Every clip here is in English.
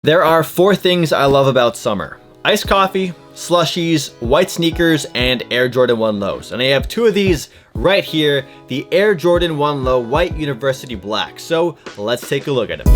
There are 4 things I love about summer: iced coffee, slushies, white sneakers, and Air Jordan 1 lows. And I have 2 of these right here, the Air Jordan 1 low white University black. So let's take a look at it.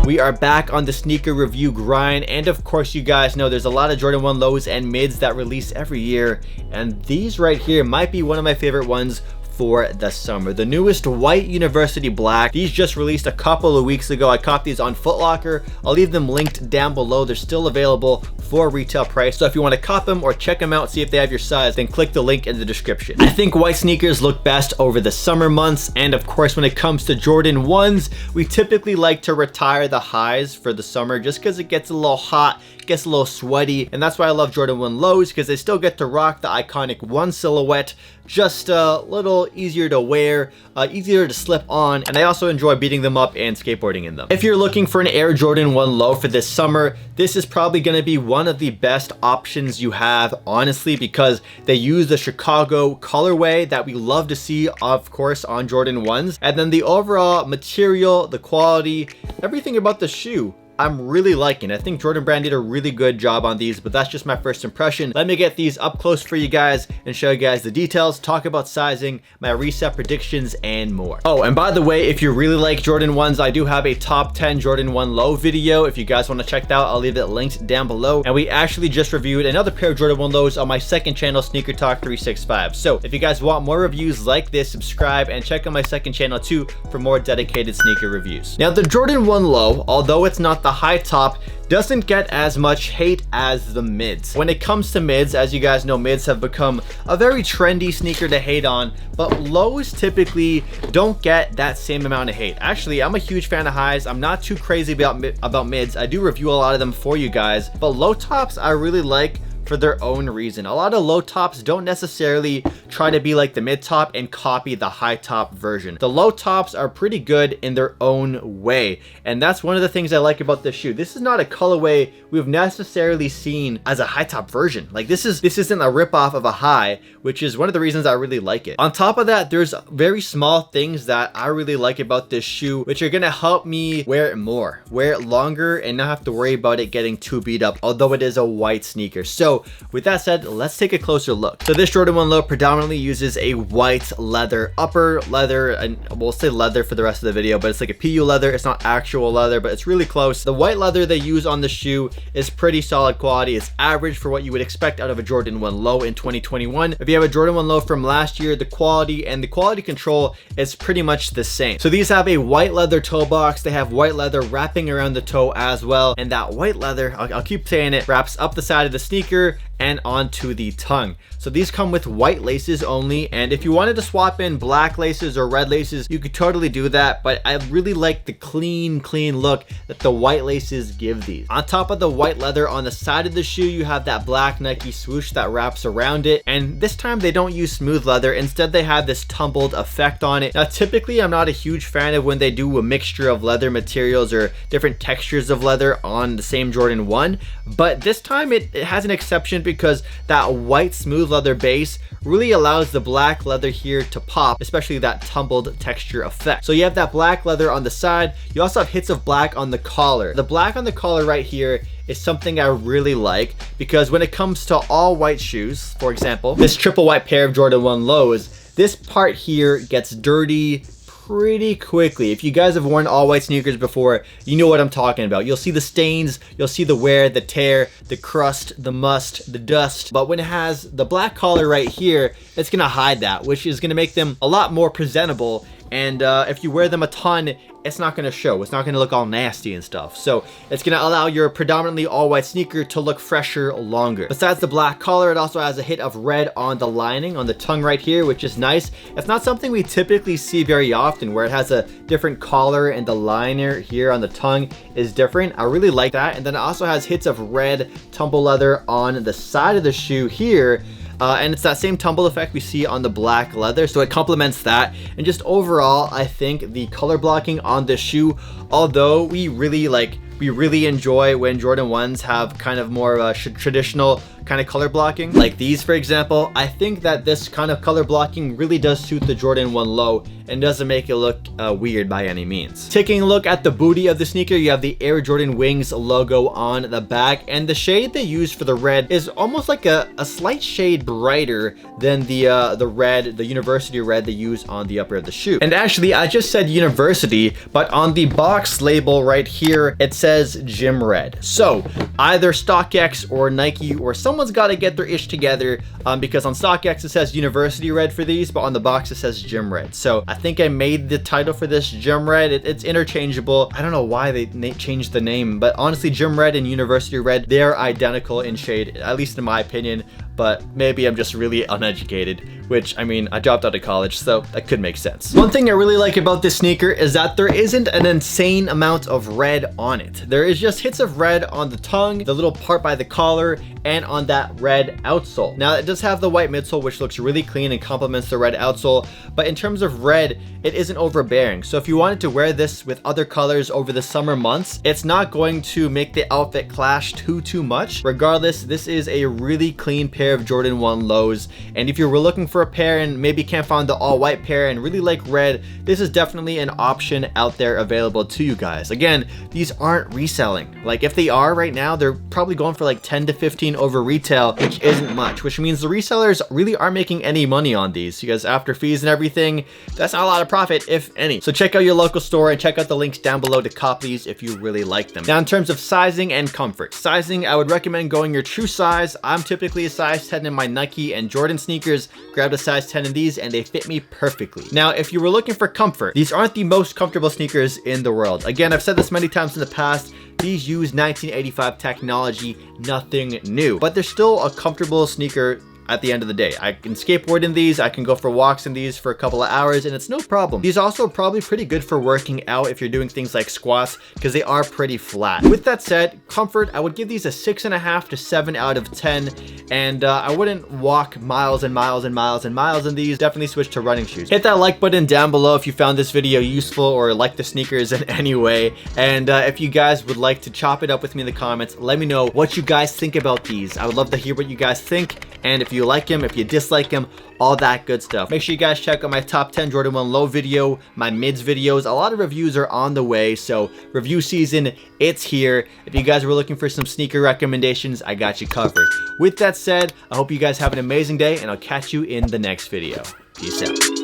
We are back on the sneaker review grind, and of course you guys know there's a lot of Jordan 1 lows and mids that release every year, and these right here might be one of my favorite ones for the summer. The newest white University black. These just released a couple of weeks ago. I caught these on Foot Locker. I'll leave them linked down below. They're still available for retail price. So if you want to cop them or check them out, see if they have your size, then click the link in the description. I think white sneakers look best over the summer months. And of course, when it comes to Jordan 1s, we typically like to retire the highs for the summer just because it gets a little hot, gets a little sweaty. And that's why I love Jordan 1 lows, because they still get to rock the iconic 1 silhouette, just a little easier to wear, easier to slip on, and I also enjoy beating them up and skateboarding in them. If you're looking for an Air Jordan 1 low for this summer, this is probably going to be one of the best options you have, honestly, because they use the Chicago colorway that we love to see, of course, on Jordan 1s, and then the overall material, the quality, everything about the shoe I'm really liking. I think Jordan Brand did a really good job on these, but that's just my first impression. Let me get these up close for you guys and show you guys the details, talk about sizing, my reset predictions, and more. Oh, and by the way, if you really like Jordan 1s, I do have a top 10 Jordan 1 low video. If you guys want to check that out, I'll leave it linked down below. And we actually just reviewed another pair of Jordan 1 lows on my second channel, SneakerTalk 365. So if you guys want more reviews like this, subscribe and check out my second channel too for more dedicated sneaker reviews. Now, the Jordan 1 low, although it's not the high top, doesn't get as much hate as the mids. When it comes to mids, as you guys know, mids have become a very trendy sneaker to hate on, but lows typically don't get that same amount of hate. Actually, I'm a huge fan of highs. I'm not too crazy about mids. I do review a lot of them for you guys, but low tops I really like for their own reason. A lot of low tops don't necessarily try to be like the mid top and copy the high top version. The low tops are pretty good in their own way, and that's one of the things I like about this shoe. This is not a colorway we've necessarily seen as a high top version. Like this isn't a ripoff of a high, which is one of the reasons I really like it. On top of that, there's very small things that I really like about this shoe, which are gonna help me wear it more, wear it longer, and not have to worry about it getting too beat up, although it is a white sneaker. So with that said, let's take a closer look. So this Jordan 1 low predominantly uses a white leather upper, leather, and we'll say leather for the rest of the video, but it's like a PU leather. It's not actual leather, but it's really close. The white leather they use on the shoe is pretty solid quality. It's average for what you would expect out of a Jordan 1 low in 2021. If you have a Jordan 1 low from last year, the quality and the quality control is pretty much the same. So these have a white leather toe box. They have white leather wrapping around the toe as well, and that white leather, I'll keep saying it, wraps up the side of the sneaker and onto the tongue. So these come with white laces only, and if you wanted to swap in black laces or red laces, you could totally do that, but I really like the clean look that the white laces give these. On top of the white leather on the side of the shoe, you have that black Nike swoosh that wraps around it, and this time they don't use smooth leather. Instead, they have this tumbled effect on it. Now, typically, I'm not a huge fan of when they do a mixture of leather materials or different textures of leather on the same Jordan 1, but this time it has an exception because that white smooth leather base really allows the black leather here to pop, especially that tumbled texture effect. So you have that black leather on the side. You also have hits of black on the collar. The black on the collar right here is something I really like, because when it comes to all white shoes, for example, this triple white pair of Jordan 1 lows, this part here gets dirty pretty quickly. If you guys have worn all white sneakers before, you know what I'm talking about. You'll see the stains, you'll see the wear, the tear, the crust, the must, the dust. But when it has the black collar right here, it's gonna hide that, which is gonna make them a lot more presentable. And if you wear them a ton, it's not going to show. It's not going to look all nasty and stuff. So it's going to allow your predominantly all white sneaker to look fresher longer. Besides the black collar, it also has a hit of red on the lining, on the tongue right here, which is nice. It's not something we typically see very often, where it has a different collar and the liner here on the tongue is different. I really like that. And then it also has hits of red tumble leather on the side of the shoe here. And it's that same tumble effect we see on the black leather, so it complements that. And just overall, I think the color blocking on the shoe, although we really enjoy when Jordan 1s have kind of more of a traditional kind of color blocking, like these for example, I think that this kind of color blocking really does suit the Jordan 1 low and doesn't make it look weird by any means. Taking a look at the booty of the sneaker, you have the Air Jordan Wings logo on the back, and the shade they used for the red is almost like a slight shade brighter than the university red they use on the upper of the shoe. And actually, I just said university, but on the box label right here, it says gym red. So either StockX or Nike or someone's got to get their ish together, because on StockX it says university red for these, but on the box it says gym red. So I think I made the title for this gym red. It's interchangeable. I don't know why they changed the name, but honestly, gym red and university red, they're identical in shade, at least in my opinion. But maybe I'm just really uneducated, which, I mean, I dropped out of college, so that could make sense. One thing I really like about this sneaker is that there isn't an insane amount of red on it. There is just hits of red on the tongue, the little part by the collar, and on that red outsole. Now, it does have the white midsole, which looks really clean and complements the red outsole, but in terms of red, it isn't overbearing. So if you wanted to wear this with other colors over the summer months, it's not going to make the outfit clash too much. Regardless, this is a really clean pair of Jordan 1 lows, and if you were looking for a pair and maybe can't find the all-white pair and really like red, this is definitely an option out there available to you guys. Again, these aren't reselling. Like, if they are right now, they're probably going for like 10 to 15 over retail, which isn't much, which means the resellers really aren't making any money on these, because after fees and everything, that's not a lot of profit, if any. So check out your local store and check out the links down below to copy these if you really like them. Now, in terms of sizing and comfort, sizing, I would recommend going your true size. I'm typically a size 10 in my Nike and Jordan sneakers, grabbed a size 10 in these, and they fit me perfectly. Now, if you were looking for comfort, these aren't the most comfortable sneakers in the world. Again, I've said this many times in the past, these use 1985 technology, nothing new, but they're still a comfortable sneaker at the end of the day. I can skateboard in these, I can go for walks in these for a couple of hours, and it's no problem. These also are probably pretty good for working out if you're doing things like squats, because they are pretty flat. With that said, comfort, I would give these a 6.5 to 7 out of 10, and I wouldn't walk miles and miles and miles and miles in these. Definitely switch to running shoes. Hit that like button down below if you found this video useful or like the sneakers in any way, and if you guys would like to chop it up with me in the comments, let me know what you guys think about these. I would love to hear what you guys think, and if you like them, if you dislike them, all that good stuff. Make sure you guys check out my top 10 Jordan 1 low video, my mids videos. A lot of reviews are on the way, so review season, it's here. If you guys were looking for some sneaker recommendations, I got you covered. With that said, I hope you guys have an amazing day, and I'll catch you in the next video. Peace out.